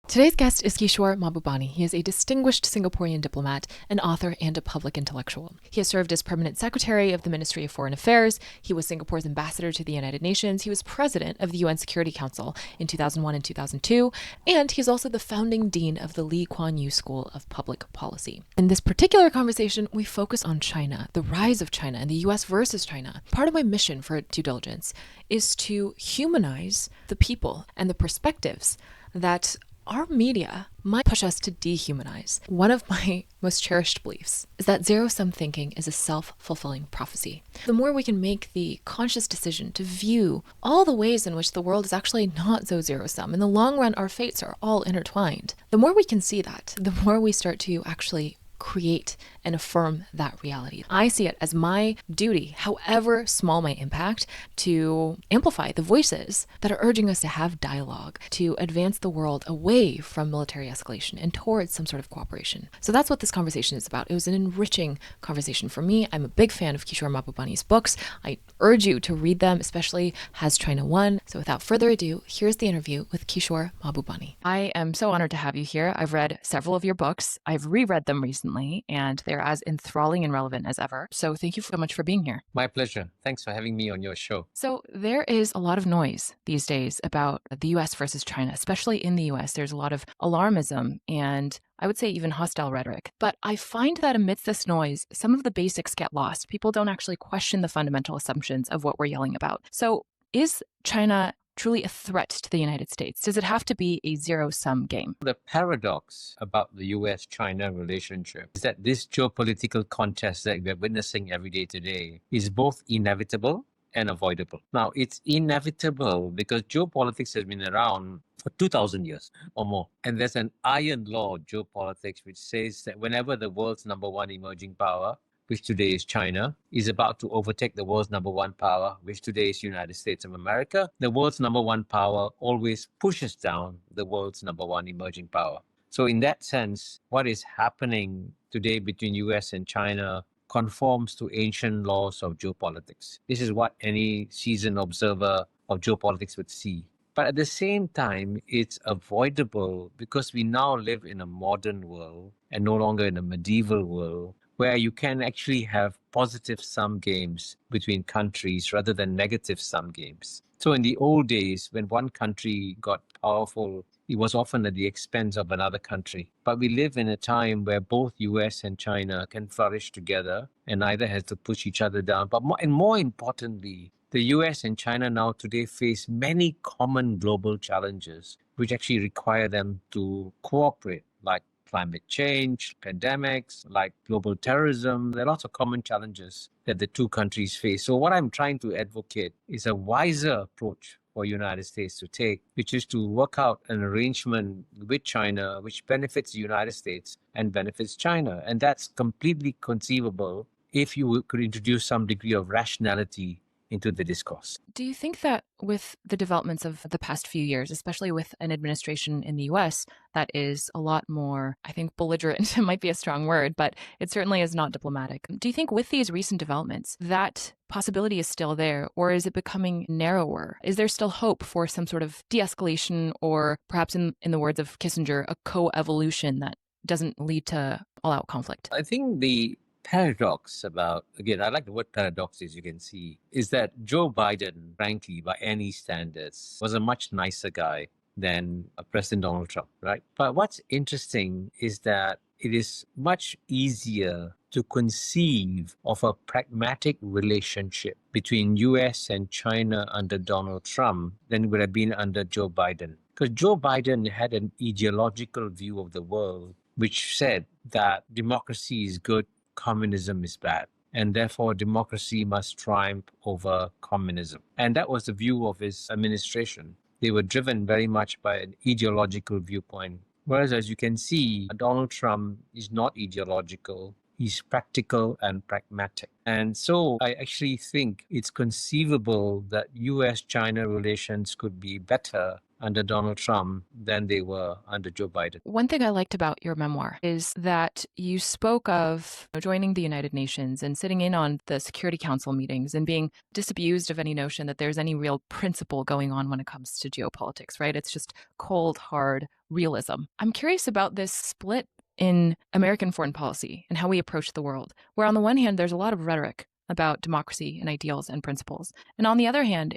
Today's guest is Kishore Mahbubani. He is a distinguished Singaporean diplomat, an author, and a public intellectual. He has served as permanent secretary of the Ministry of Foreign Affairs. He was Singapore's ambassador to the United Nations. He was president of the UN Security Council in 2001 and 2002. And he's also the founding dean of the Lee Kuan Yew School of Public Policy. In this particular conversation, we focus on China, the rise of China, and the US versus China. Part of my mission for due diligence is to humanize the people and the perspectives that our media might push us to dehumanize. One of my most cherished beliefs is that zero-sum thinking is a self-fulfilling prophecy. The more we can make the conscious decision to view all the ways in which the world is actually not so zero-sum, in the long run, our fates are all intertwined. The more we can see that, the more we start to actually create and affirm that reality. I see it as my duty, however small my impact, to amplify the voices that are urging us to have dialogue, to advance the world away from military escalation and towards some sort of cooperation. So that's what this conversation is about. It was an enriching conversation for me. I'm a big fan of Kishore Mahbubani's books. I urge you to read them, especially Has China Won? So without further ado, here's the interview with Kishore Mahbubani. I am so honored to have you here. I've read several of your books. I've reread them recently, and they're as enthralling and relevant as ever. So thank you so much for being here. My pleasure. Thanks for having me on your show. So there is a lot of noise these days about the US versus China, especially in the US. There's a lot of alarmism and I would say even hostile rhetoric. But I find that amidst this noise, some of the basics get lost. People don't actually question the fundamental assumptions of what we're yelling about. So is China truly a threat to the United States? Does it have to be a zero-sum game? The paradox about the US-China relationship is that this geopolitical contest that we're witnessing every day today is both inevitable and avoidable. Now, it's inevitable because geopolitics has been around for 2,000 years or more. And there's an iron law of geopolitics which says that whenever the world's number one emerging power, which today is China, is about to overtake the world's number one power, which today is United States of America, the world's number one power always pushes down the world's number one emerging power. So in that sense, what is happening today between US and China conforms to ancient laws of geopolitics. This is what any seasoned observer of geopolitics would see. But at the same time, it's avoidable because we now live in a modern world and no longer in a medieval world, where you can actually have positive sum games between countries rather than negative sum games. So in the old days, when one country got powerful, it was often at the expense of another country. But we live in a time where both US and China can flourish together and neither has to push each other down. But more importantly, the US and China now today face many common global challenges which actually require them to cooperate, like climate change, pandemics, like global terrorism. There are lots of common challenges that the two countries face. So what I'm trying to advocate is a wiser approach for United States to take, which is to work out an arrangement with China which benefits the United States and benefits China. And that's completely conceivable if you could introduce some degree of rationality into the discourse. Do you think that with the developments of the past few years, especially with an administration in the US that is a lot more, I think belligerent might be a strong word, but it certainly is not diplomatic. Do you think with these recent developments that possibility is still there, or is it becoming narrower? Is there still hope for some sort of de-escalation, or perhaps in the words of Kissinger, a co-evolution that doesn't lead to all-out conflict? I think the paradox about, again, I like the word paradox, as you can see, is that Joe Biden, frankly, by any standards, was a much nicer guy than President Donald Trump, right? But what's interesting is that it is much easier to conceive of a pragmatic relationship between US and China under Donald Trump than it would have been under Joe Biden. Because Joe Biden had an ideological view of the world which said that democracy is good, communism is bad, and therefore democracy must triumph over communism. And that was the view of his administration. They were driven very much by an ideological viewpoint. Whereas, as you can see, Donald Trump is not ideological. He's practical and pragmatic. And so I actually think it's conceivable that US-China relations could be better under Donald Trump than they were under Joe Biden. One thing I liked about your memoir is that you spoke of joining the United Nations and sitting in on the Security Council meetings and being disabused of any notion that there's any real principle going on when it comes to geopolitics, right? It's just cold, hard realism. I'm curious about this split in American foreign policy and how we approach the world, where on the one hand, there's a lot of rhetoric about democracy and ideals and principles. And on the other hand,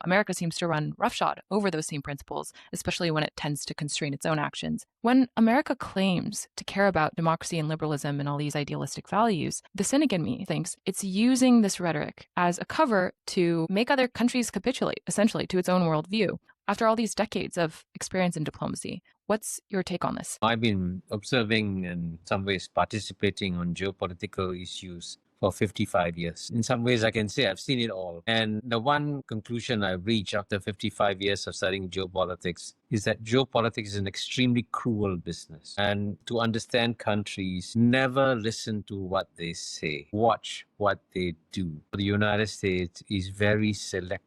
America seems to run roughshod over those same principles, especially when it tends to constrain its own actions. When America claims to care about democracy and liberalism and all these idealistic values, the cynic in me thinks it's using this rhetoric as a cover to make other countries capitulate, essentially, to its own worldview. After all these decades of experience in diplomacy, what's your take on this? I've been observing and in some ways participating on geopolitical issues for 55 years. In some ways, I can say I've seen it all. And the one conclusion I've reached after 55 years of studying geopolitics is that geopolitics is an extremely cruel business. And to understand countries, never listen to what they say. Watch what they do. The United States is very selective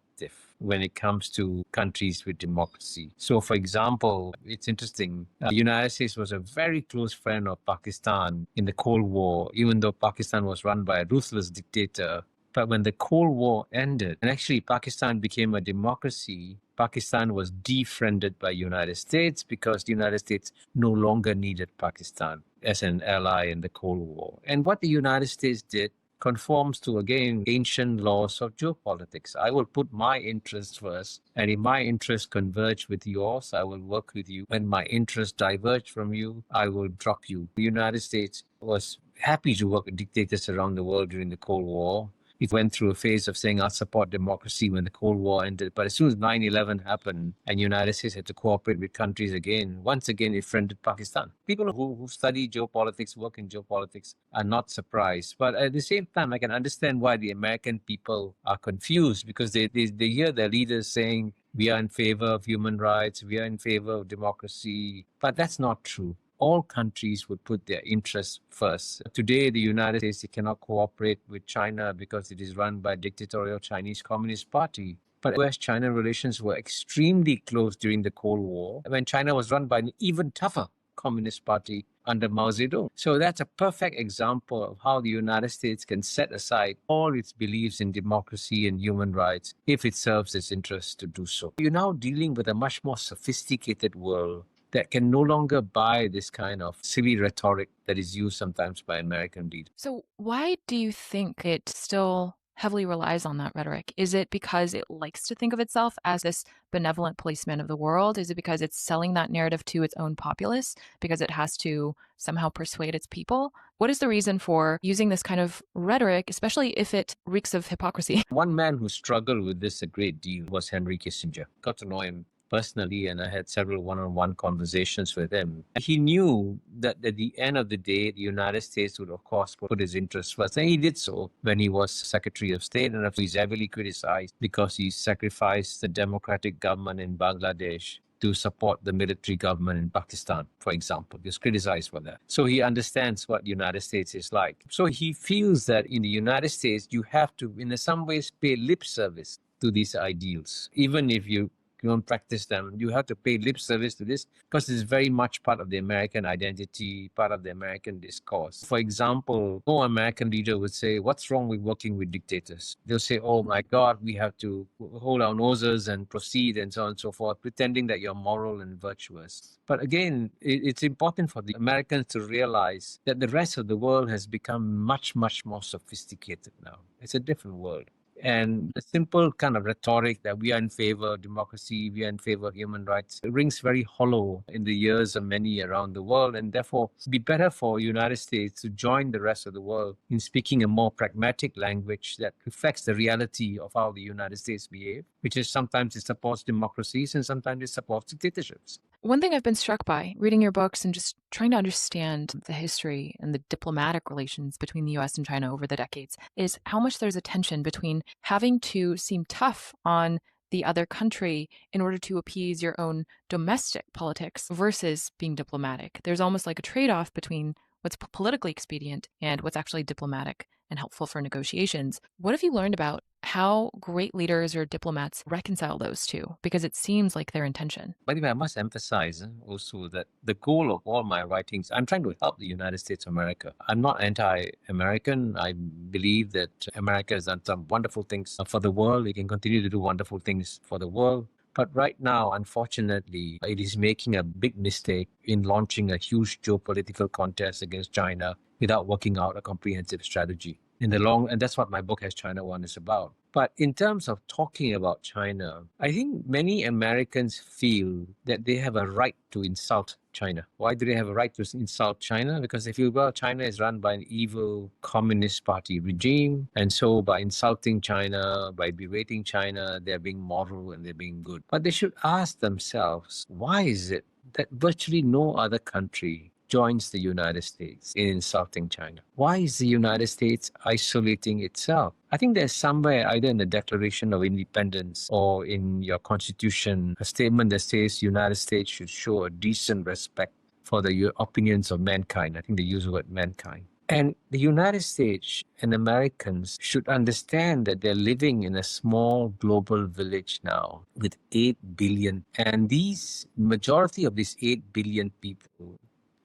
when it comes to countries with democracy. So, for example, it's interesting, the United States was a very close friend of Pakistan in the Cold War, even though Pakistan was run by a ruthless dictator. But when the Cold War ended, and actually Pakistan became a democracy, Pakistan was defriended by United States because the United States no longer needed Pakistan as an ally in the Cold War. And what the United States did conforms to, again, ancient laws of geopolitics. I will put my interests first, and if my interests converge with yours, I will work with you. When my interests diverge from you, I will drop you. The United States was happy to work with dictators around the world during the Cold War. It went through a phase of saying, I'll support democracy when the Cold War ended. But as soon as 9/11 happened and the United States had to cooperate with countries again, once again, it friended Pakistan. People who study geopolitics, work in geopolitics, are not surprised. But at the same time, I can understand why the American people are confused, because they hear their leaders saying, we are in favor of human rights, we are in favor of democracy. But that's not true. All countries would put their interests first. Today, the United States cannot cooperate with China because it is run by a dictatorial Chinese Communist Party. But US-China relations were extremely close during the Cold War, when China was run by an even tougher Communist Party under Mao Zedong. So that's a perfect example of how the United States can set aside all its beliefs in democracy and human rights if it serves its interests to do so. You're now dealing with a much more sophisticated world that can no longer buy this kind of silly rhetoric that is used sometimes by American leaders. So why do you think it still heavily relies on that rhetoric? Is it because it likes to think of itself as this benevolent policeman of the world? Is it because it's selling that narrative to its own populace because it has to somehow persuade its people? What is the reason for using this kind of rhetoric, especially if it reeks of hypocrisy? One man who struggled with this a great deal was Henry Kissinger. Got to know him personally, and I had several one-on-one conversations with him. He knew that at the end of the day, the United States would, of course, put his interests first. And he did so when he was Secretary of State, and he's heavily criticized because he sacrificed the democratic government in Bangladesh to support the military government in Pakistan, for example. He was criticized for that. So he understands what the United States is like. So he feels that in the United States, you have to, in some ways, pay lip service to these ideals, even if you don't practice them. You have to pay lip service to this because it's very much part of the American identity, part of the American discourse. For example, no American leader would say, what's wrong with working with dictators? They'll say, oh my God, we have to hold our noses and proceed and so on and so forth, pretending that you're moral and virtuous. But again, it's important for the Americans to realize that the rest of the world has become much, much more sophisticated now. It's a different world. And the simple kind of rhetoric that we are in favor of democracy, we are in favor of human rights, it rings very hollow in the ears of many around the world. And therefore, it'd be better for the United States to join the rest of the world in speaking a more pragmatic language that reflects the reality of how the United States behave, which is sometimes it supports democracies and sometimes it supports dictatorships. One thing I've been struck by reading your books and just trying to understand the history and the diplomatic relations between the US and China over the decades is how much there's a tension between having to seem tough on the other country in order to appease your own domestic politics versus being diplomatic. There's almost like a trade-off between what's politically expedient and what's actually diplomatic and helpful for negotiations. What have you learned about how great leaders or diplomats reconcile those two, because it seems like their intention. By the way, I must emphasize also that the goal of all my writings, I'm trying to help the United States of America. I'm not anti-American. I believe that America has done some wonderful things for the world. It can continue to do wonderful things for the world. But right now, unfortunately, it is making a big mistake in launching a huge geopolitical contest against China without working out a comprehensive strategy. In the long, and that's what my book Has China Won is about. But in terms of talking about China, I think many Americans feel that they have a right to insult China. Why do they have a right to insult China? Because they feel, well, China is run by an evil communist party regime. And so by insulting China, by berating China, they're being moral and they're being good. But they should ask themselves, why is it that virtually no other country joins the United States in insulting China? Why is the United States isolating itself? I think there's somewhere, either in the Declaration of Independence or in your constitution, a statement that says United States should show a decent respect for the opinions of mankind. I think they use the word mankind. And the United States and Americans should understand that they're living in a small global village now with 8 billion. And these majority of these 8 billion people,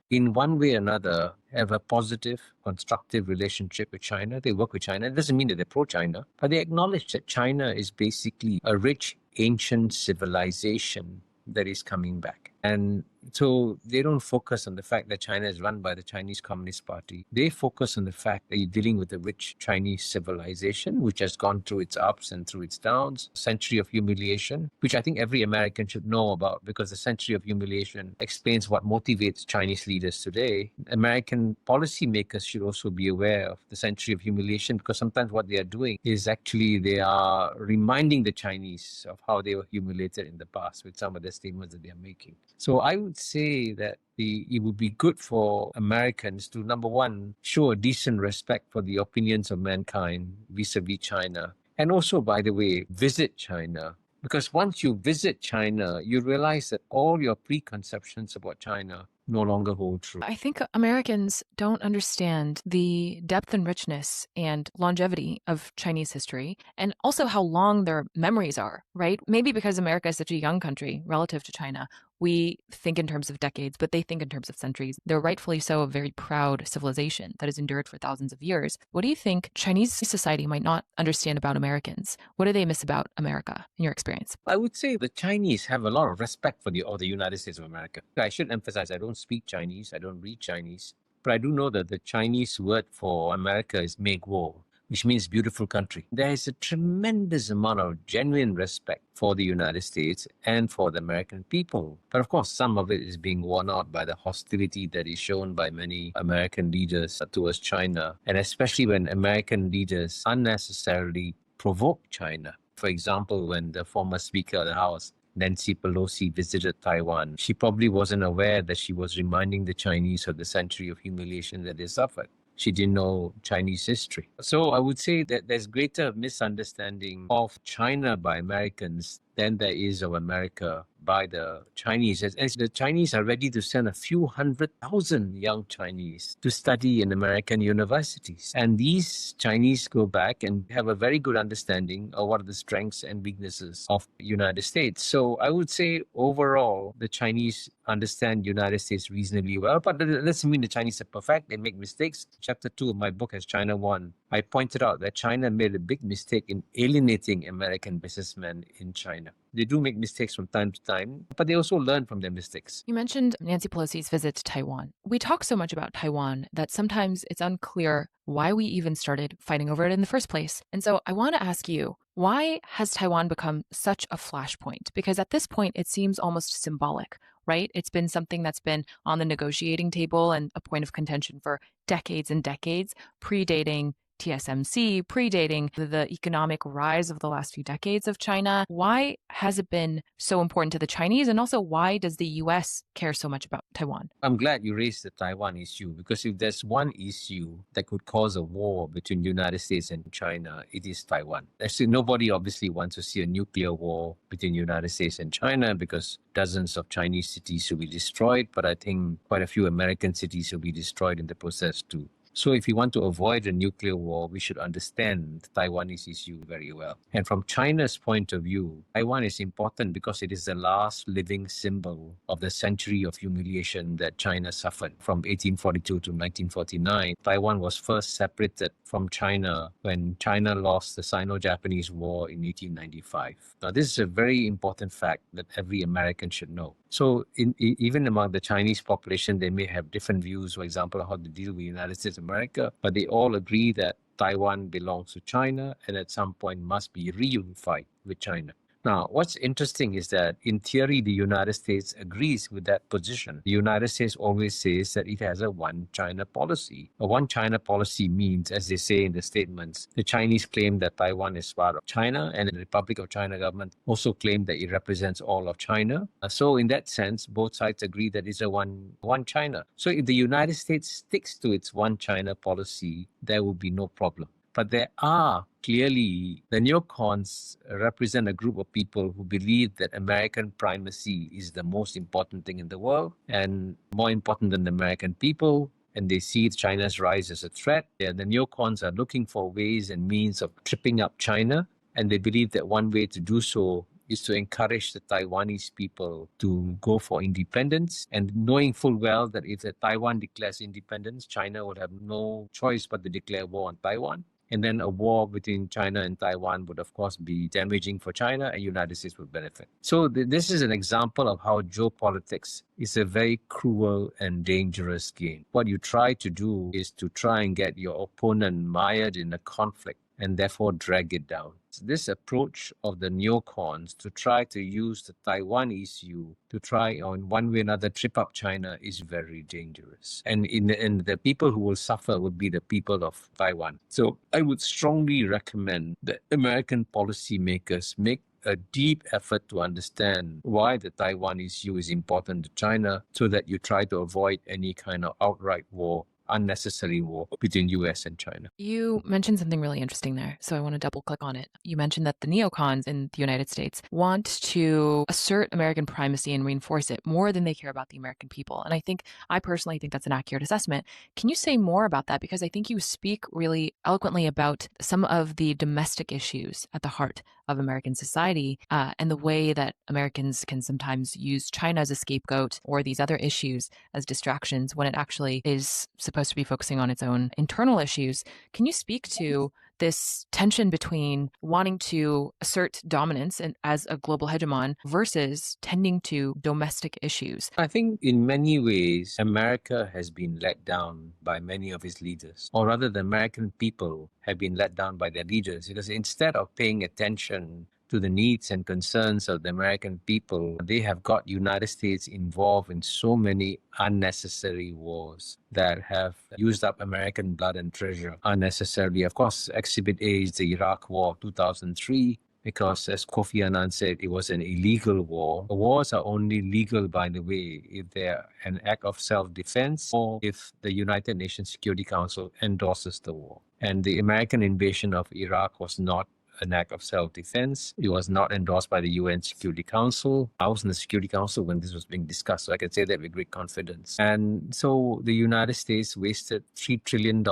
in one way or another, have a positive, constructive relationship with China. They work with China. It doesn't mean that they're pro-China, but they acknowledge that China is basically a rich, ancient civilization that is coming back. And so they don't focus on the fact that China is run by the Chinese Communist Party. They focus on the fact that you're dealing with a rich Chinese civilization, which has gone through its ups and through its downs, a century of humiliation, which I think every American should know about, because the century of humiliation explains what motivates Chinese leaders today. American policymakers should also be aware of the century of humiliation, because sometimes what they are doing is actually they are reminding the Chinese of how they were humiliated in the past with some of the statements that they are making. So I would say that it would be good for Americans to, number one, show a decent respect for the opinions of mankind vis-a-vis China. And also, by the way, visit China. Because once you visit China, you realize that all your preconceptions about China no longer hold true. I think Americans don't understand the depth and richness and longevity of Chinese history, and also how long their memories are, right? Maybe because America is such a young country relative to China, we think in terms of decades, but they think in terms of centuries. They're rightfully so a very proud civilization that has endured for thousands of years. What do you think Chinese society might not understand about Americans? What do they miss about America, in your experience? I would say the Chinese have a lot of respect for the United States of America. I should emphasize, I don't speak Chinese, I don't read Chinese, but I do know that the Chinese word for America is Meiguo, which means beautiful country. There is a tremendous amount of genuine respect for the United States and for the American people. But of course, some of it is being worn out by the hostility that is shown by many American leaders towards China, and especially when American leaders unnecessarily provoke China. For example, when the former Speaker of the House, Nancy Pelosi, visited Taiwan, she probably wasn't aware that she was reminding the Chinese of the century of humiliation that they suffered. She didn't know Chinese history. So I would say that there's greater misunderstanding of China by Americans than there is of America by the Chinese. As the Chinese are ready to send a few 100,000 young Chinese to study in American universities. And these Chinese go back and have a very good understanding of what are the strengths and weaknesses of the United States. So I would say overall, the Chinese understand United States reasonably well, but that doesn't mean the Chinese are perfect. They make mistakes. Chapter 2 of my book, Has China Won? I pointed out that China made a big mistake in alienating American businessmen in China. They do make mistakes from time to time, but they also learn from their mistakes. You mentioned Nancy Pelosi's visit to Taiwan. We talk so much about Taiwan that sometimes it's unclear why we even started fighting over it in the first place. And so I want to ask you, why has Taiwan become such a flashpoint? Because at this point, it seems almost symbolic, right? It's been something that's been on the negotiating table and a point of contention for decades and decades, predating TSMC, predating the economic rise of the last few decades of China. Why has it been so important to the Chinese? And also, why does the US care so much about Taiwan? I'm glad you raised the Taiwan issue, because if there's one issue that could cause a war between the United States and China, it is Taiwan. Actually, nobody obviously wants to see a nuclear war between the United States and China, because dozens of Chinese cities will be destroyed, but I think quite a few American cities will be destroyed in the process too. So if we want to avoid a nuclear war, we should understand the Taiwanese issue very well. And from China's point of view, Taiwan is important because it is the last living symbol of the century of humiliation that China suffered from 1842 to 1949. Taiwan was first separated from China when China lost the Sino-Japanese War in 1895. Now, this is a very important fact that every American should know. So even among the Chinese population, they may have different views, for example, how to deal with the United States of America, but they all agree that Taiwan belongs to China and at some point must be reunified with China. Now, what's interesting is that in theory, the United States agrees with that position. The United States always says that it has a one China policy. A one China policy means, as they say in the statements, the Chinese claim that Taiwan is part of China, and the Republic of China government also claim that it represents all of China. So in that sense, both sides agree that it's a one China. So if the United States sticks to its one China policy, there will be no problem. But there are clearly, the neocons represent a group of people who believe that American primacy is the most important thing in the world and more important than the American people. And they see China's rise as a threat. The neocons are looking for ways and means of tripping up China. And they believe that one way to do so is to encourage the Taiwanese people to go for independence, and knowing full well that if Taiwan declares independence, China will have no choice but to declare war on Taiwan. And then a war between China and Taiwan would, of course, be damaging for China, and the United States would benefit. So this is an example of how geopolitics is a very cruel and dangerous game. What you try to do is to try and get your opponent mired in a conflict and therefore drag it down. So this approach of the neocons to try to use the Taiwan issue to try on one way or another trip up China is very dangerous. And the people who will suffer would be the people of Taiwan. So I would strongly recommend that American policymakers make a deep effort to understand why the Taiwan issue is important to China so that you try to avoid any kind of outright war, unnecessary war between US and China. You mentioned something really interesting there, so I want to double click on it. You mentioned that the neocons in the United States want to assert American primacy and reinforce it more than they care about the American people. And I personally think that's an accurate assessment. Can you say more about that? Because I think you speak really eloquently about some of the domestic issues at the heart of American society and the way that Americans can sometimes use China as a scapegoat or these other issues as distractions when it actually is supposed to be focusing on its own internal issues. Can you speak to this tension between wanting to assert dominance and as a global hegemon versus tending to domestic issues? I think in many ways, America has been let down by many of its leaders, or rather the American people have been let down by their leaders, because instead of paying attention to the needs and concerns of the American people, they have got United States involved in so many unnecessary wars that have used up American blood and treasure unnecessarily. Of course, Exhibit A is the Iraq War 2003, because as Kofi Annan said, it was an illegal war. Wars are only legal, by the way, if they're an act of self-defense or if the United Nations Security Council endorses the war. And the American invasion of Iraq was not an act of self-defense. It was not endorsed by the UN Security Council. I was in the Security Council when this was being discussed, so I can say that with great confidence. And so the United States wasted $3 trillion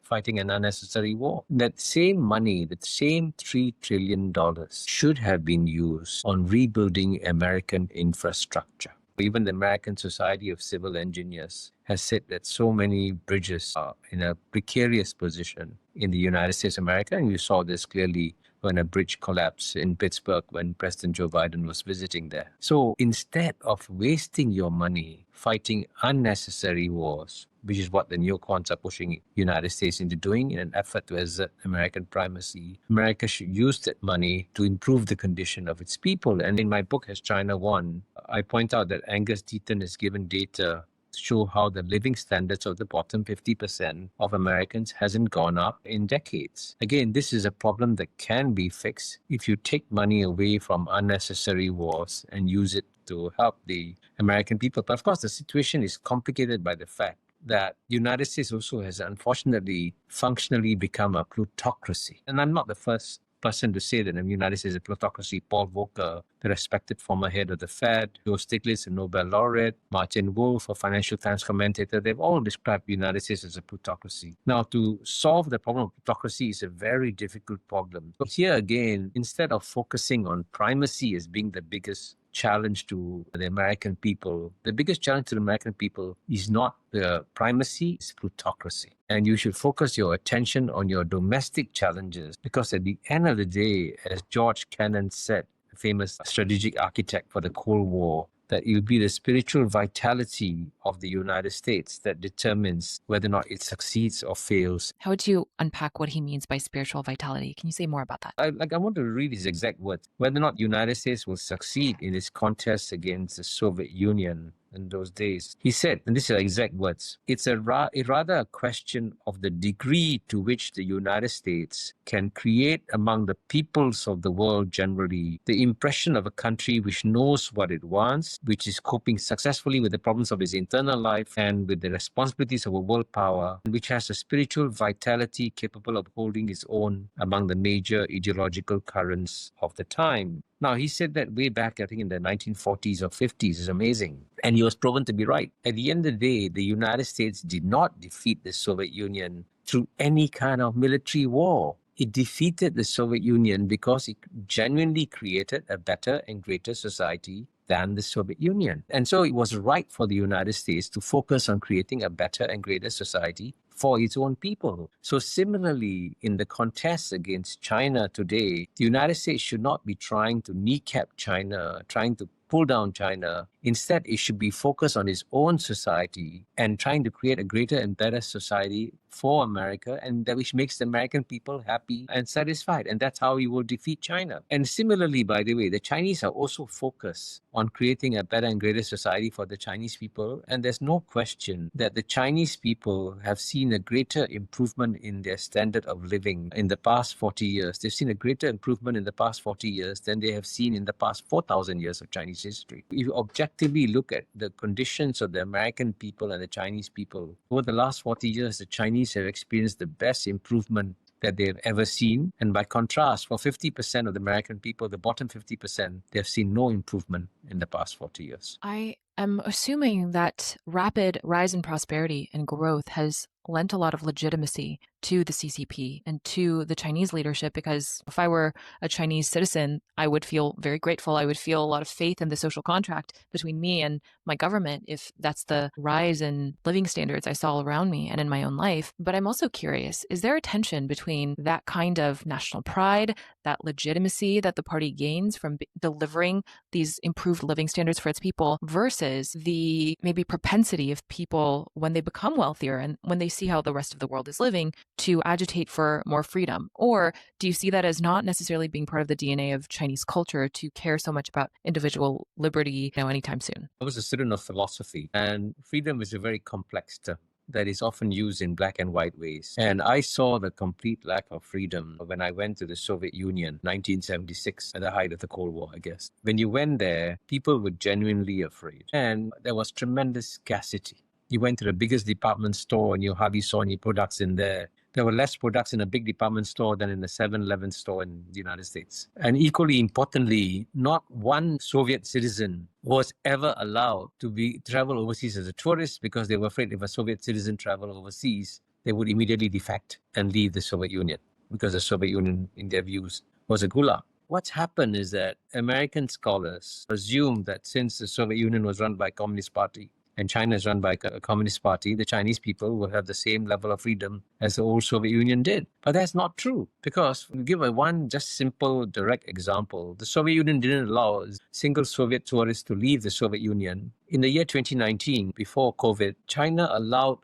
fighting an unnecessary war. That same money, that same $3 trillion should have been used on rebuilding American infrastructure. Even the American Society of Civil Engineers has said that so many bridges are in a precarious position in the United States of America, and you saw this clearly when a bridge collapsed in Pittsburgh when President Joe Biden was visiting there. So instead of wasting your money fighting unnecessary wars, which is what the neocons are pushing the United States into doing in an effort to assert American primacy, America should use that money to improve the condition of its people. And in my book, Has China Won?, I point out that Angus Deaton has given data to show how the living standards of the bottom 50% of Americans hasn't gone up in decades. Again, this is a problem that can be fixed if you take money away from unnecessary wars and use it to help the American people. But of course, the situation is complicated by the fact that the United States also has unfortunately functionally become a plutocracy. And I'm not the first person to say that the United States is a plutocracy. Paul Volcker, the respected former head of the Fed, Joe Stiglitz, a Nobel laureate, Martin Wolf, a Financial Times commentator, they've all described the United States as a plutocracy. Now, to solve the problem of plutocracy is a very difficult problem. But here again, instead of focusing on primacy as being the biggest challenge to the American people, the biggest challenge to the American people is not the primacy, it's plutocracy. And you should focus your attention on your domestic challenges, because at the end of the day, as George Kennan said, the famous strategic architect for the Cold War, that it will be the spiritual vitality of the United States that determines whether or not it succeeds or fails. How would you unpack what he means by spiritual vitality? Can you say more about that? I want to read his exact words. Whether or not the United States will succeed in its contest against the Soviet Union in those days. He said, and these are exact words, it's rather a question of the degree to which the United States can create among the peoples of the world generally the impression of a country which knows what it wants, which is coping successfully with the problems of its internal life and with the responsibilities of a world power, which has a spiritual vitality capable of holding its own among the major ideological currents of the time. Now, he said that way back, I think in the 1940s or 50s. It's amazing. And he was proven to be right. At the end of the day, the United States did not defeat the Soviet Union through any kind of military war. It defeated the Soviet Union because it genuinely created a better and greater society than the Soviet Union. And so it was right for the United States to focus on creating a better and greater society for its own people. So similarly, in the contest against China today, the United States should not be trying to kneecap China, trying to pull down China. Instead, it should be focused on its own society and trying to create a greater and better society for America, and that which makes the American people happy and satisfied. And that's how we will defeat China. And similarly, by the way, the Chinese are also focused on creating a better and greater society for the Chinese people. And there's no question that the Chinese people have seen a greater improvement in their standard of living in the past 40 years. They've seen a greater improvement in the past 40 years than they have seen in the past 4,000 years of Chinese history. If you objectively look at the conditions of the American people and the Chinese people, over the last 40 years, the Chinese have experienced the best improvement that they've ever seen. And by contrast, for 50% of the American people, the bottom 50%, they've seen no improvement in the past 40 years. I am assuming that rapid rise in prosperity and growth has lent a lot of legitimacy to the CCP and to the Chinese leadership, because if I were a Chinese citizen, I would feel very grateful. I would feel a lot of faith in the social contract between me and my government if that's the rise in living standards I saw around me and in my own life. But I'm also curious, is there a tension between that kind of national pride, that legitimacy that the party gains from delivering these improved living standards for its people, versus the maybe propensity of people when they become wealthier and when they see how the rest of the world is living to agitate for more freedom? Or do you see that as not necessarily being part of the DNA of Chinese culture to care so much about individual liberty, anytime soon? I was a student of philosophy, and freedom is a very complex term that is often used in black and white ways. And I saw the complete lack of freedom when I went to the Soviet Union, 1976, at the height of the Cold War, I guess. When you went there, people were genuinely afraid, and there was tremendous scarcity. You went to the biggest department store and you hardly saw any products in there. There were less products in a big department store than in a 7-Eleven store in the United States. And equally importantly, not one Soviet citizen was ever allowed to travel overseas as a tourist, because they were afraid if a Soviet citizen traveled overseas, they would immediately defect and leave the Soviet Union, because the Soviet Union, in their views, was a gulag. What's happened is that American scholars assume that since the Soviet Union was run by a Communist Party, and China is run by a Communist Party, the Chinese people will have the same level of freedom as the old Soviet Union did. But that's not true, because to give one just simple, direct example, the Soviet Union didn't allow single Soviet tourists to leave the Soviet Union. In the year 2019, before COVID, China allowed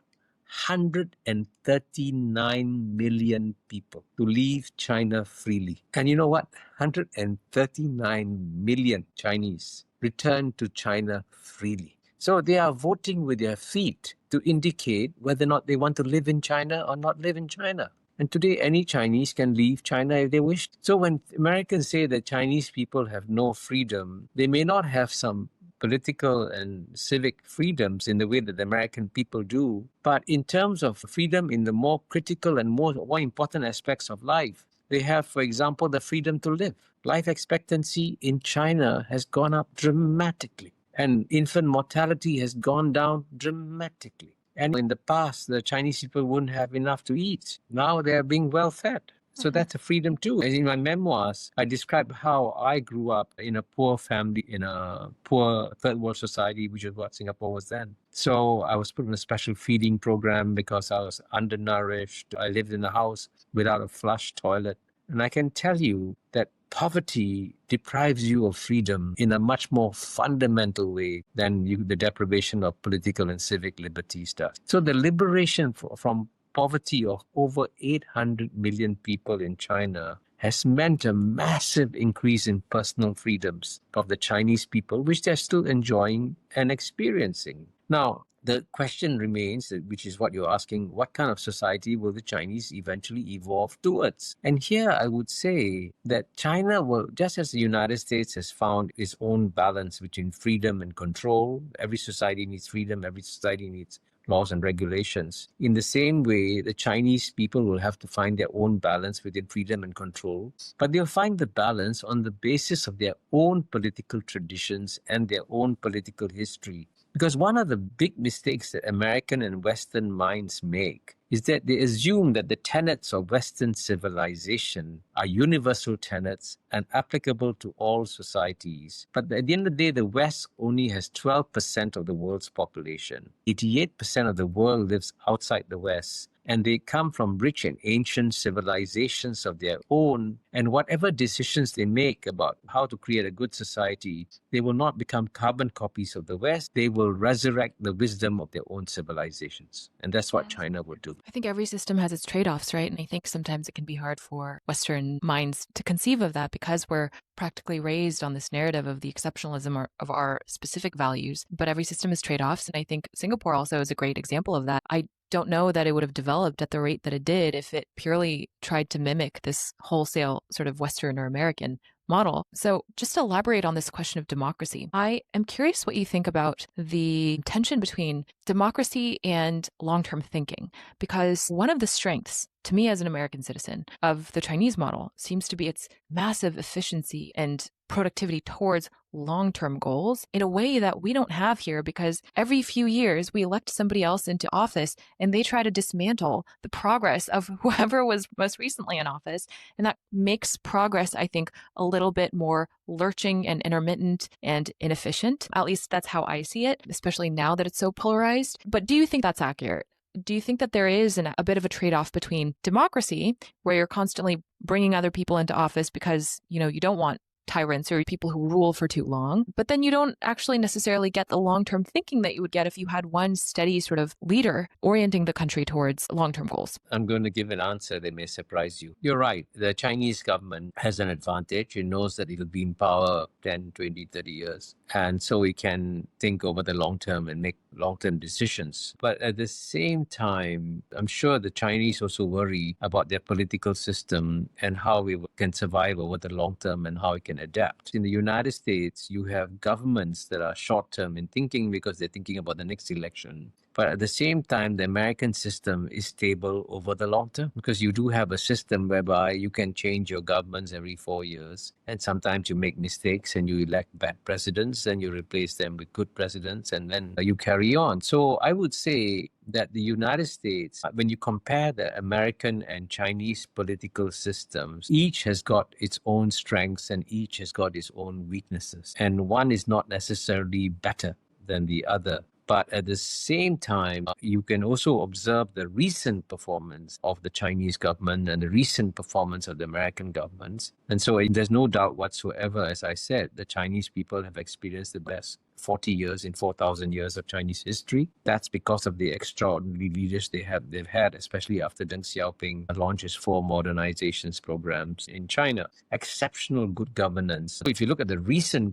139 million people to leave China freely. And you know what? 139 million Chinese returned to China freely. So they are voting with their feet to indicate whether or not they want to live in China or not live in China. And today, any Chinese can leave China if they wish. So when Americans say that Chinese people have no freedom, they may not have some political and civic freedoms in the way that the American people do. But in terms of freedom in the more critical and more important aspects of life, They have, for example, the freedom to live. Life expectancy in China has gone up dramatically, and infant mortality has gone down dramatically. And in the past, the Chinese people wouldn't have enough to eat. Now they're being well fed. So that's a freedom too. As in my memoirs, I describe how I grew up in a poor family, in a poor third world society, which is what Singapore was then. So I was put in a special feeding program because I was undernourished. I lived in a house without a flush toilet. And I can tell you that poverty deprives you of freedom in a much more fundamental way than the deprivation of political and civic liberties does. So the liberation from poverty of over 800 million people in China has meant a massive increase in personal freedoms of the Chinese people, which they're still enjoying and experiencing. Now, the question remains, which is what you're asking, what kind of society will the Chinese eventually evolve towards? And here I would say that China will, just as the United States has found its own balance between freedom and control, every society needs freedom, every society needs laws and regulations. In the same way, the Chinese people will have to find their own balance within freedom and control, but they'll find the balance on the basis of their own political traditions and their own political history. Because one of the big mistakes that American and Western minds make is that they assume that the tenets of Western civilization are universal tenets and applicable to all societies. But at the end of the day, the West only has 12% of the world's population. 88% of the world lives outside the West. And they come from rich and ancient civilizations of their own. And whatever decisions they make about how to create a good society, they will not become carbon copies of the West. They will resurrect the wisdom of their own civilizations. And that's what China will do. I think every system has its trade-offs, right? And I think sometimes it can be hard for Western minds to conceive of that because we're practically raised on this narrative of the exceptionalism of our specific values. But every system has trade-offs. And I think Singapore also is a great example of that. I don't know that it would have developed at the rate that it did if it purely tried to mimic this wholesale sort of Western or American model. So just to elaborate on this question of democracy, I am curious what you think about the tension between democracy and long-term thinking, because one of the strengths to me as an American citizen of the Chinese model seems to be its massive efficiency and productivity towards long-term goals in a way that we don't have here, because every few years we elect somebody else into office and they try to dismantle the progress of whoever was most recently in office. And that makes progress, I think, a little bit more lurching and intermittent and inefficient. At least that's how I see it, especially now that it's so polarized. But do you think that's accurate? Do you think that there is a bit of a trade-off between democracy, where you're constantly bringing other people into office because, you don't want tyrants or people who rule for too long, but then you don't actually necessarily get the long-term thinking that you would get if you had one steady sort of leader orienting the country towards long-term goals? I'm going to give an answer that may surprise you. You're right. The Chinese government has an advantage. It knows that it'll be in power 10, 20, 30 years. And so it can think over the long term and make long-term decisions. But at the same time, I'm sure the Chinese also worry about their political system and how it can survive over the long term and how it can adapt. In the United States, you have governments that are short-term in thinking because they're thinking about the next election. But at the same time, the American system is stable over the long term because you do have a system whereby you can change your governments every 4 years. And sometimes you make mistakes and you elect bad presidents and you replace them with good presidents and then you carry on. So I would say that the United States, when you compare the American and Chinese political systems, each has got its own strengths and each has got its own weaknesses. And one is not necessarily better than the other. But at the same time, you can also observe the recent performance of the Chinese government and the recent performance of the American governments. And so there's no doubt whatsoever, as I said, the Chinese people have experienced the best 40 years in 4,000 years of Chinese history. That's because of the extraordinary leaders they've had, especially after Deng Xiaoping launched his 4 modernizations programs in China. Exceptional good governance. So if you look at the recent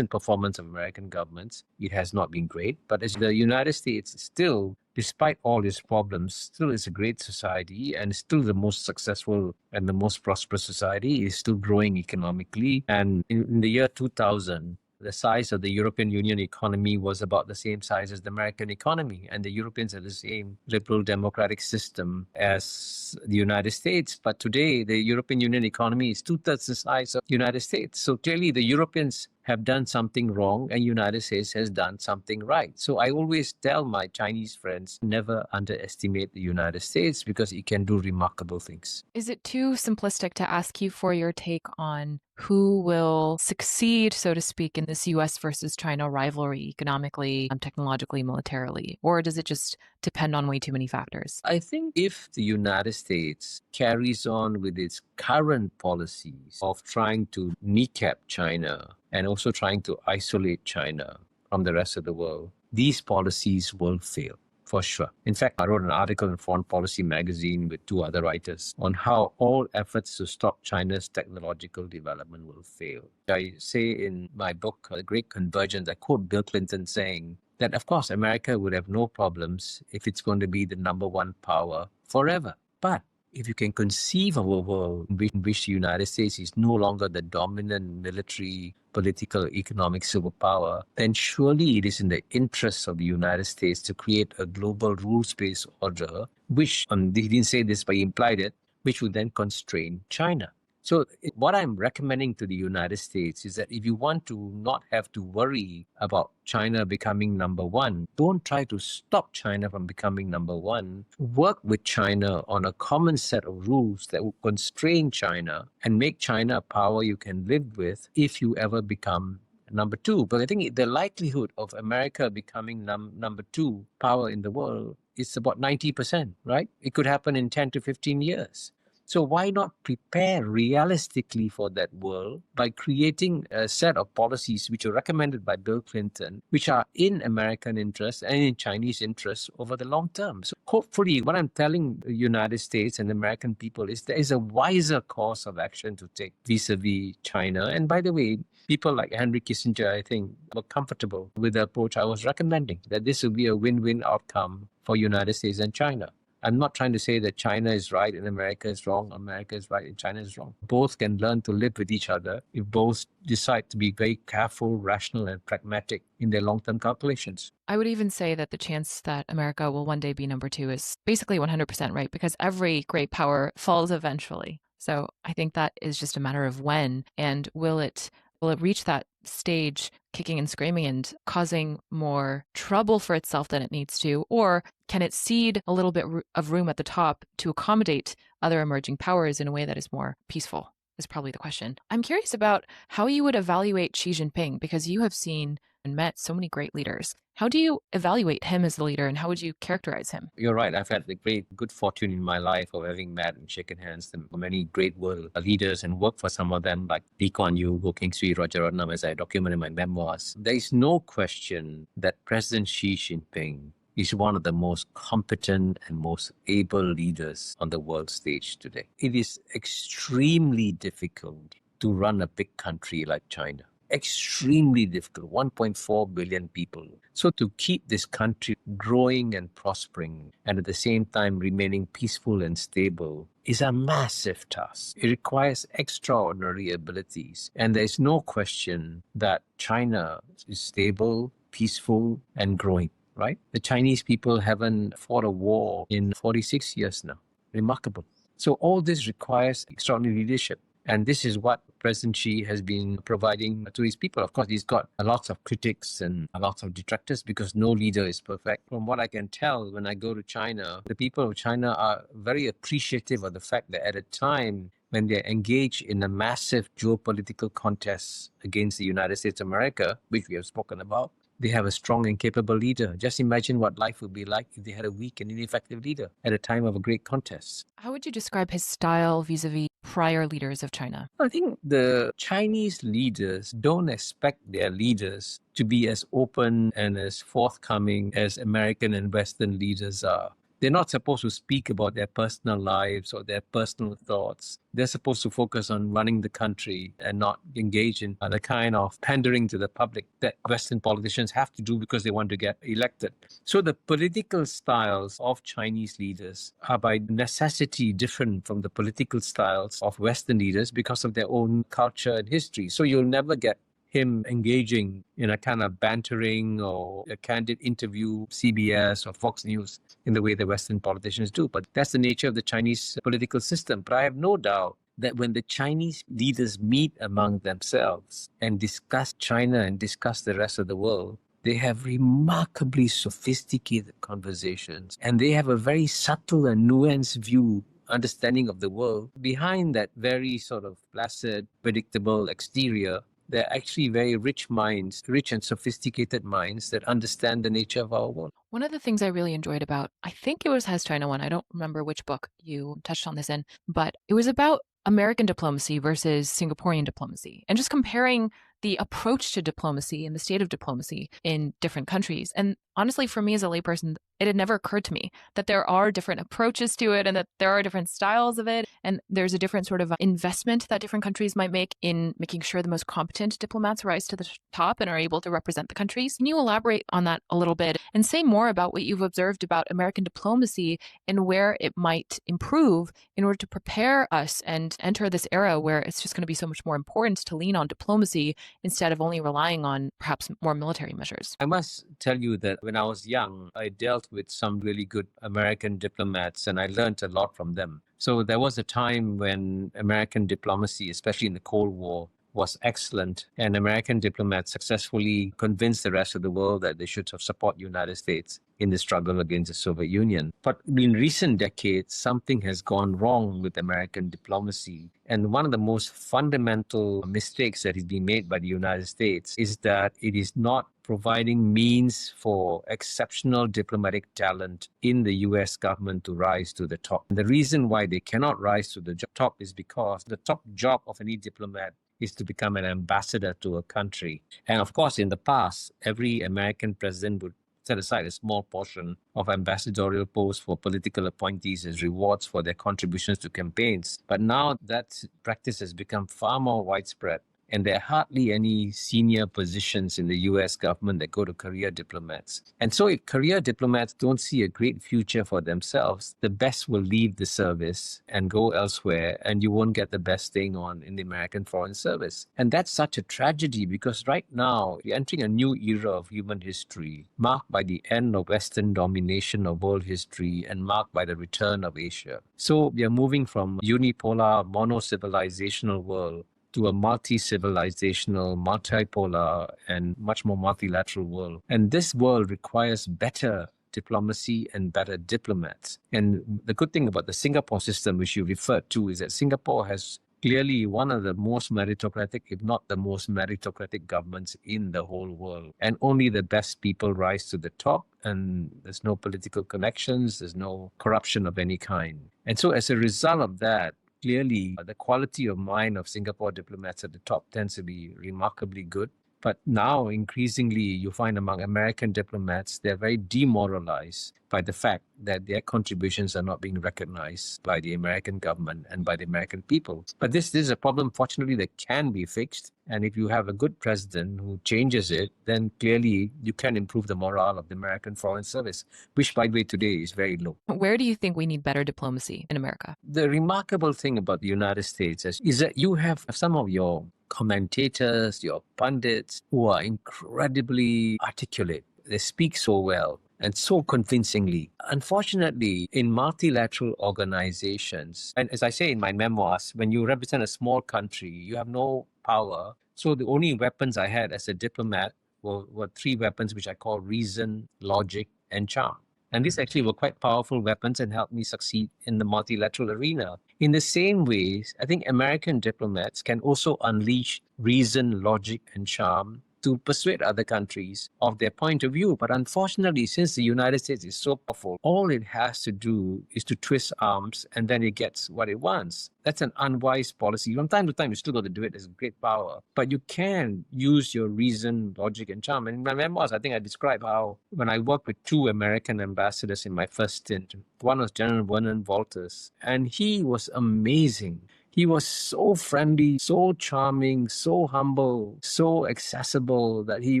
performance of American governments, it has not been great. But as the United States still, despite all its problems, still is a great society and still the most successful and the most prosperous society, is still growing economically. And in the year 2000, the size of the European Union economy was about the same size as the American economy, and the Europeans had the same liberal democratic system as the United States. But today, the European Union economy is two-thirds the size of the United States. So clearly, the Europeans have done something wrong and United States has done something right. So I always tell my Chinese friends, never underestimate the United States because it can do remarkable things. Is it too simplistic to ask you for your take on who will succeed, so to speak, in this US versus China rivalry economically, technologically, militarily? Or does it just depend on way too many factors? I think if the United States carries on with its current policies of trying to kneecap China and also trying to isolate China from the rest of the world, these policies will fail. For sure. In fact, I wrote an article in Foreign Policy magazine with two other writers on how all efforts to stop China's technological development will fail. I say in my book, The Great Convergence, I quote Bill Clinton saying that, of course, America would have no problems if it's going to be the number one power forever. But if you can conceive of a world in which the United States is no longer the dominant military, political, economic superpower, then surely it is in the interests of the United States to create a global rules-based order, which, he didn't say this, but he implied it, which would then constrain China. So what I'm recommending to the United States is that if you want to not have to worry about China becoming number one, don't try to stop China from becoming number one. Work with China on a common set of rules that will constrain China and make China a power you can live with if you ever become number two. But I think the likelihood of America becoming number two power in the world is about 90%, right? It could happen in 10 to 15 years. So why not prepare realistically for that world by creating a set of policies which are recommended by Bill Clinton, which are in American interests and in Chinese interests over the long term? So hopefully what I'm telling the United States and American people is there is a wiser course of action to take vis-a-vis China. And by the way, people like Henry Kissinger, I think, were comfortable with the approach I was recommending, that this will be a win-win outcome for United States and China. I'm not trying to say that China is right and America is wrong, America is right and China is wrong. Both can learn to live with each other if both decide to be very careful, rational, and pragmatic in their long-term calculations. I would even say that the chance that America will one day be number two is basically 100% right, because every great power falls eventually. So I think that is just a matter of when, and will it reach that stage kicking and screaming and causing more trouble for itself than it needs to? Or can it cede a little bit of room at the top to accommodate other emerging powers in a way that is more peaceful, is probably the question. I'm curious about how you would evaluate Xi Jinping, because you have seen and met so many great leaders. How do you evaluate him as the leader, and how would you characterize him? You're right. I've had the good fortune in my life of having met and shaken hands with many great world leaders and worked for some of them, like Lee Kuan Yew, Goh Keng Swee, Rajaratnam, as I document in my memoirs. There is no question that President Xi Jinping is one of the most competent and most able leaders on the world stage today. It is extremely difficult to run a big country like China. Extremely difficult, 1.4 billion people. So to keep this country growing and prospering and at the same time remaining peaceful and stable is a massive task. It requires extraordinary abilities. And there's no question that China is stable, peaceful, and growing, right? The Chinese people haven't fought a war in 46 years now. Remarkable. So all this requires extraordinary leadership. And this is what President Xi has been providing to his people. Of course, he's got lots of critics and lots of detractors because no leader is perfect. From what I can tell when I go to China, the people of China are very appreciative of the fact that at a time when they're engaged in a massive geopolitical contest against the United States of America, which we have spoken about, they have a strong and capable leader. Just imagine what life would be like if they had a weak and ineffective leader at a time of a great contest. How would you describe his style vis-a-vis prior leaders of China? I think the Chinese leaders don't expect their leaders to be as open and as forthcoming as American and Western leaders are. They're not supposed to speak about their personal lives or their personal thoughts. They're supposed to focus on running the country and not engage in the kind of pandering to the public that Western politicians have to do because they want to get elected. So the political styles of Chinese leaders are by necessity different from the political styles of Western leaders because of their own culture and history. So you'll never get him engaging in a kind of bantering or a candid interview, CBS or Fox News, in the way the Western politicians do. But that's the nature of the Chinese political system. But I have no doubt that when the Chinese leaders meet among themselves and discuss China and discuss the rest of the world, they have remarkably sophisticated conversations, and they have a very subtle and nuanced view, understanding of the world. Behind that very sort of placid, predictable exterior, they're actually very rich minds, rich and sophisticated minds that understand the nature of our world. One of the things I really enjoyed about, I think it was Has China Won? I don't remember which book you touched on this in, but it was about American diplomacy versus Singaporean diplomacy and just comparing the approach to diplomacy and the state of diplomacy in different countries. And honestly, for me as a layperson, it had never occurred to me that there are different approaches to it and that there are different styles of it. And there's a different sort of investment that different countries might make in making sure the most competent diplomats rise to the top and are able to represent the countries. Can you elaborate on that a little bit and say more about what you've observed about American diplomacy and where it might improve in order to prepare us and enter this era where it's just going to be so much more important to lean on diplomacy instead of only relying on perhaps more military measures? I must tell you that when I was young, I dealt with some really good American diplomats and I learned a lot from them. So there was a time when American diplomacy, especially in the Cold War, was excellent, and American diplomats successfully convinced the rest of the world that they should support the United States in the struggle against the Soviet Union. But in recent decades, something has gone wrong with American diplomacy. And one of the most fundamental mistakes that is being made by the United States is that it is not providing means for exceptional diplomatic talent in the US government to rise to the top. And the reason why they cannot rise to the top is because the top job of any diplomat is to become an ambassador to a country. And of course, in the past, every American president would set aside a small portion of ambassadorial posts for political appointees as rewards for their contributions to campaigns. But now that practice has become far more widespread, and there are hardly any senior positions in the US government that go to career diplomats. And so if career diplomats don't see a great future for themselves, the best will leave the service and go elsewhere, and you won't get the best staying on in the American Foreign Service. And that's such a tragedy because right now, we're entering a new era of human history, marked by the end of Western domination of world history and marked by the return of Asia. So we are moving from unipolar, mono-civilizational world to a multi-civilizational, multipolar, and much more multilateral world. And this world requires better diplomacy and better diplomats. And the good thing about the Singapore system, which you referred to, is that Singapore has clearly one of the most meritocratic, if not the most meritocratic governments in the whole world. And only the best people rise to the top, and there's no political connections, there's no corruption of any kind. And so as a result of that, clearly, the quality of mind of Singapore diplomats at the top tends to be remarkably good. But now, increasingly, you find among American diplomats, they're very demoralized by the fact that their contributions are not being recognized by the American government and by the American people. But this is a problem, fortunately, that can be fixed. And if you have a good president who changes it, then clearly you can improve the morale of the American Foreign Service, which, by the way, today is very low. Where do you think we need better diplomacy in America? The remarkable thing about the United States is that you have some of your commentators, your pundits, who are incredibly articulate. They speak so well and so convincingly. Unfortunately, in multilateral organizations, and as I say in my memoirs, when you represent a small country, you have no power. So the only weapons I had as a diplomat were three weapons, which I call reason, logic, and charm. And these actually were quite powerful weapons and helped me succeed in the multilateral arena. In the same ways, I think American diplomats can also unleash reason, logic, and charm to persuade other countries of their point of view. But unfortunately, since the United States is so powerful, all it has to do is to twist arms and then it gets what it wants. That's an unwise policy. From time to time, you still got to do it as great power. But you can use your reason, logic, and charm. And in my memoirs, I think I describe how when I worked with two American ambassadors in my first stint, one was General Vernon Walters, and he was amazing. He was so friendly, so charming, so humble, so accessible that he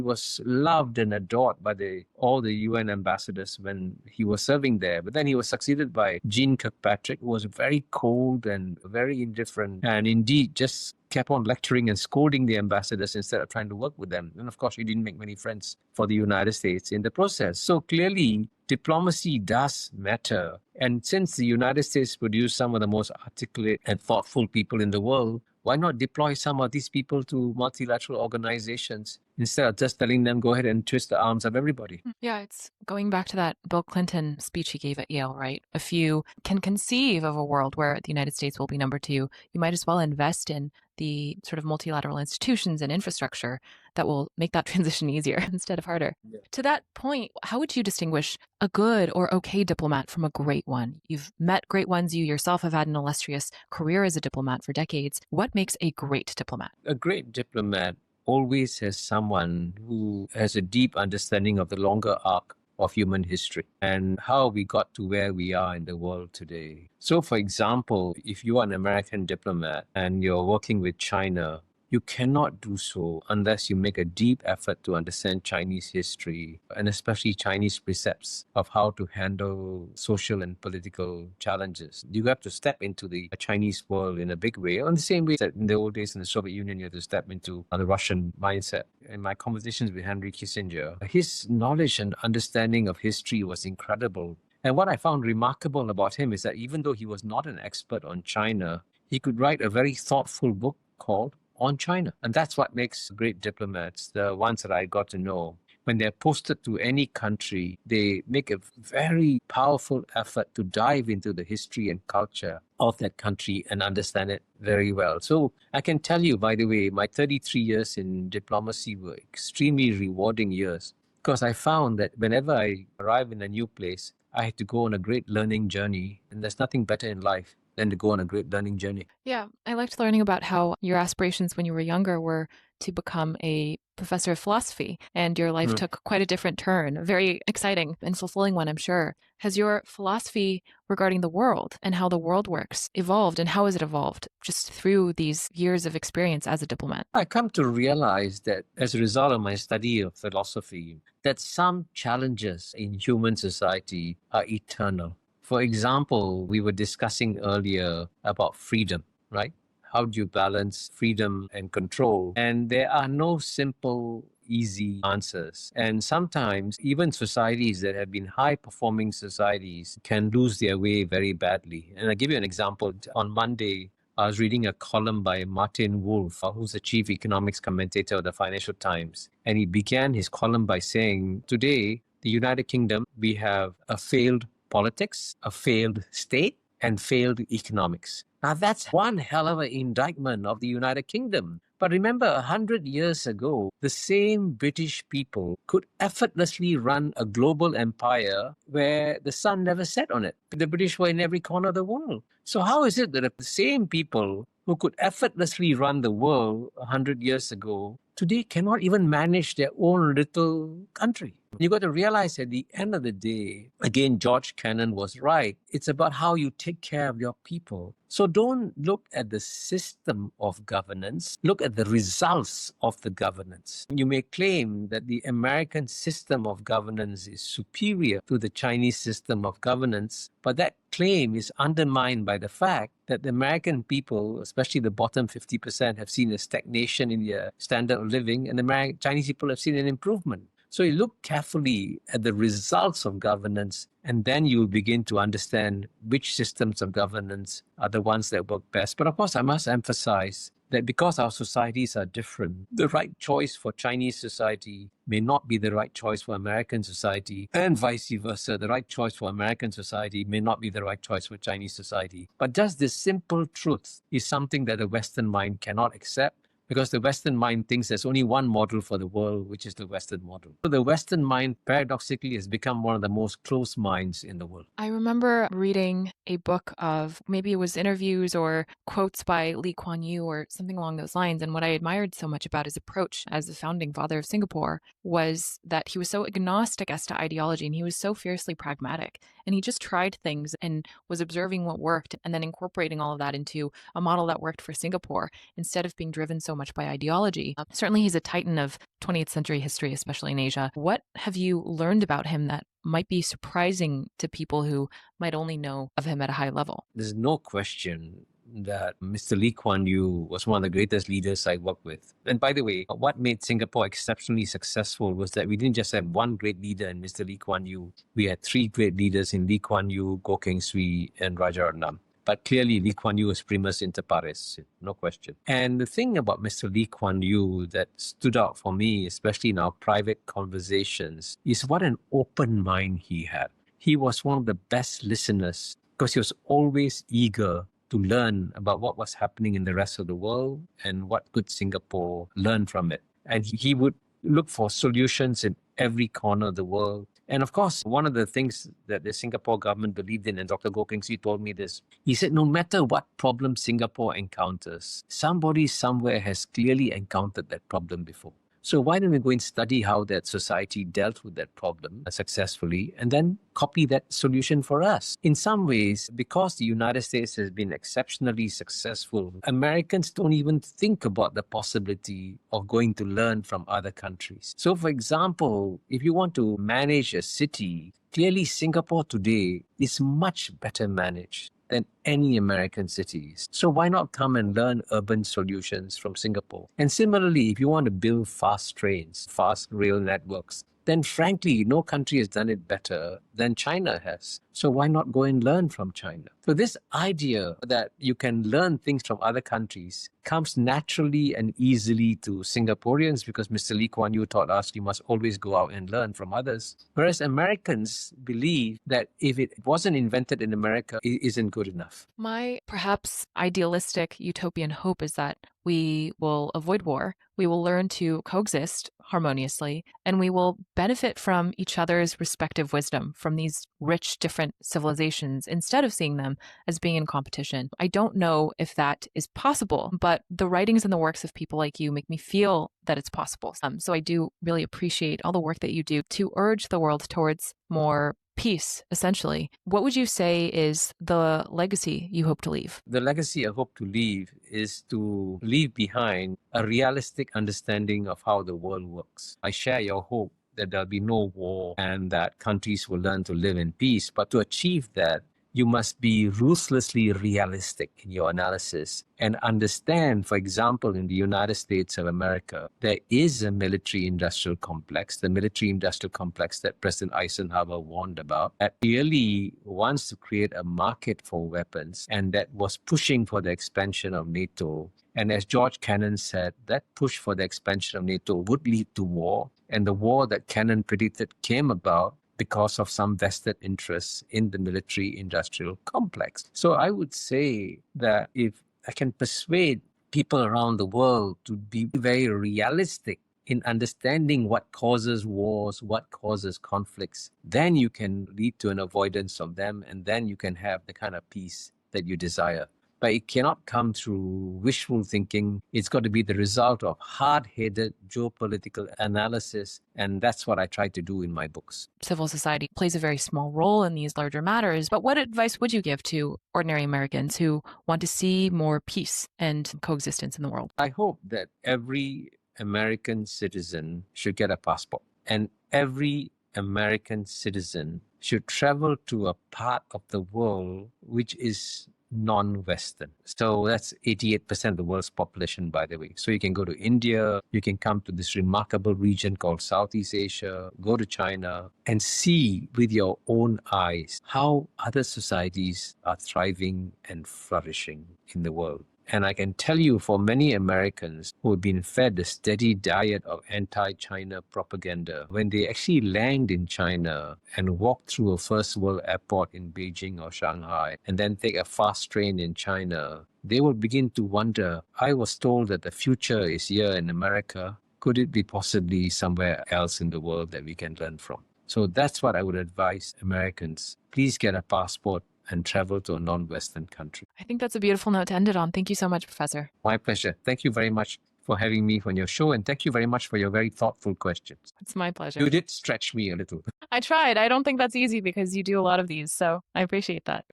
was loved and adored by all the UN ambassadors when he was serving there. But then he was succeeded by Jeane Kirkpatrick, who was very cold and very indifferent, and indeed just kept on lecturing and scolding the ambassadors instead of trying to work with them. And of course, he didn't make many friends for the United States in the process. So clearly, diplomacy does matter. And since the United States produced some of the most articulate and thoughtful people in the world, why not deploy some of these people to multilateral organizations instead of just telling them go ahead and twist the arms of everybody? Yeah, it's going back to that Bill Clinton speech he gave at Yale, right? If you can conceive of a world where the United States will be number two, you might as well invest in the sort of multilateral institutions and infrastructure that will make that transition easier instead of harder. Yeah. To that point, how would you distinguish a good or okay diplomat from a great one? You've met great ones. You yourself have had an illustrious career as a diplomat for decades. What makes a great diplomat? A great diplomat always has someone who has a deep understanding of the longer arc of human history and how we got to where we are in the world today. So, for example, if you are an American diplomat and you're working with China, you cannot do so unless you make a deep effort to understand Chinese history and especially Chinese precepts of how to handle social and political challenges. You have to step into the Chinese world in a big way, in the same way that in the old days in the Soviet Union, you had to step into the Russian mindset. In my conversations with Henry Kissinger, his knowledge and understanding of history was incredible. And what I found remarkable about him is that even though he was not an expert on China, he could write a very thoughtful book called On China. And that's what makes great diplomats, the ones that I got to know. When they're posted to any country, they make a very powerful effort to dive into the history and culture of that country and understand it very well. So I can tell you, by the way, my 33 years in diplomacy were extremely rewarding years because I found that whenever I arrive in a new place, I had to go on a great learning journey. And there's nothing better in life than to go on a great learning journey. Yeah, I liked learning about how your aspirations when you were younger were to become a professor of philosophy, and your life took quite a different turn, a very exciting and fulfilling one, I'm sure. Has your philosophy regarding the world and how the world works evolved, and how has it evolved just through these years of experience as a diplomat? I come to realize that as a result of my study of philosophy, that some challenges in human society are eternal. For example, we were discussing earlier about freedom, right? How do you balance freedom and control? And there are no simple, easy answers. And sometimes even societies that have been high-performing societies can lose their way very badly. And I'll give you an example. On Monday, I was reading a column by Martin Wolf, who's the chief economics commentator of the Financial Times. And he began his column by saying, today, the United Kingdom, we have a failed politics, a failed state, and failed economics. Now, that's one hell of an indictment of the United Kingdom. But remember, 100 years ago, the same British people could effortlessly run a global empire where the sun never set on it. The British were in every corner of the world. So how is it that the same people who could effortlessly run the world 100 years ago today cannot even manage their own little country? You got to realize at the end of the day, again, George Kennan was right. It's about how you take care of your people. So don't look at the system of governance, look at the results of the governance. You may claim that the American system of governance is superior to the Chinese system of governance, but that claim is undermined by the fact that the American people, especially the bottom 50%, have seen a stagnation in their standard of living, and the Chinese people have seen an improvement. So you look carefully at the results of governance, and then you begin to understand which systems of governance are the ones that work best. But of course, I must emphasize that because our societies are different, the right choice for Chinese society may not be the right choice for American society, and vice versa. The right choice for American society may not be the right choice for Chinese society. But just this simple truth is something that the Western mind cannot accept, because the Western mind thinks there's only one model for the world, which is the Western model. So the Western mind, paradoxically, has become one of the most closed minds in the world. I remember reading a book of, maybe it was interviews or quotes by Lee Kuan Yew or something along those lines. And what I admired so much about his approach as the founding father of Singapore was that he was so agnostic as to ideology, and he was so fiercely pragmatic. And he just tried things and was observing what worked and then incorporating all of that into a model that worked for Singapore instead of being driven so much by ideology. Certainly, he's a titan of 20th century history, especially in Asia. What have you learned about him that might be surprising to people who might only know of him at a high level? There's no question that Mr. Lee Kuan Yew was one of the greatest leaders I worked with. And by the way, what made Singapore exceptionally successful was that we didn't just have one great leader in Mr. Lee Kuan Yew. We had three great leaders in Lee Kuan Yew, Goh Keng Swee, and Rajaratnam. But clearly, Lee Kuan Yew was primus inter pares, no question. And the thing about Mr. Lee Kuan Yew that stood out for me, especially in our private conversations, is what an open mind he had. He was one of the best listeners because he was always eager to learn about what was happening in the rest of the world and what could Singapore learn from it. And he would look for solutions in every corner of the world. And of course, one of the things that the Singapore government believed in, and Dr. Goh Keng Swee told me this, he said, no matter what problem Singapore encounters, somebody somewhere has clearly encountered that problem before. So why don't we go and study how that society dealt with that problem successfully and then copy that solution for us? In some ways, because the United States has been exceptionally successful, Americans don't even think about the possibility of going to learn from other countries. So for example, if you want to manage a city, clearly Singapore today is much better managed than any American cities. So why not come and learn urban solutions from Singapore? And similarly, if you want to build fast trains, fast rail networks, then frankly, no country has done it better than China has. So why not go and learn from China? So this idea that you can learn things from other countries comes naturally and easily to Singaporeans because Mr. Lee Kuan Yew taught us you must always go out and learn from others. Whereas Americans believe that if it wasn't invented in America, it isn't good enough. My perhaps idealistic utopian hope is that we will avoid war, we will learn to coexist harmoniously, and we will benefit from each other's respective wisdom from these rich, different civilizations instead of seeing them as being in competition. I don't know if that is possible, but the writings and the works of people like you make me feel that it's possible. So I do really appreciate all the work that you do to urge the world towards more peace, essentially. What would you say is the legacy you hope to leave? The legacy I hope to leave is to leave behind a realistic understanding of how the world works. I share your hope that there'll be no war and that countries will learn to live in peace. But to achieve that, you must be ruthlessly realistic in your analysis and understand, for example, in the United States of America, there is a military-industrial complex, the military-industrial complex that President Eisenhower warned about, that really wants to create a market for weapons and that was pushing for the expansion of NATO. And as George Kennan said, that push for the expansion of NATO would lead to war. And the war that Kennan predicted came about because of some vested interests in the military-industrial complex. So I would say that if I can persuade people around the world to be very realistic in understanding what causes wars, what causes conflicts, then you can lead to an avoidance of them, and then you can have the kind of peace that you desire. But it cannot come through wishful thinking. It's got to be the result of hard-headed geopolitical analysis, and that's what I try to do in my books. Civil society plays a very small role in these larger matters, but what advice would you give to ordinary Americans who want to see more peace and coexistence in the world? I hope that every American citizen should get a passport, and every American citizen should travel to a part of the world which is non-Western. So that's 88% of the world's population, by the way. So you can go to India, you can come to this remarkable region called Southeast Asia, go to China, and see with your own eyes how other societies are thriving and flourishing in the world. And I can tell you, for many Americans who have been fed a steady diet of anti-China propaganda, when they actually land in China and walk through a first world airport in Beijing or Shanghai, and then take a fast train in China, they will begin to wonder, I was told that the future is here in America. Could it be possibly somewhere else in the world that we can learn from? So that's what I would advise Americans. Please get a passport and travel to a non-Western country. I think that's a beautiful note to end it on. Thank you so much, Professor. My pleasure. Thank you very much for having me on your show, and thank you very much for your very thoughtful questions. It's my pleasure. You did stretch me a little. I tried. I don't think that's easy because you do a lot of these, so I appreciate that.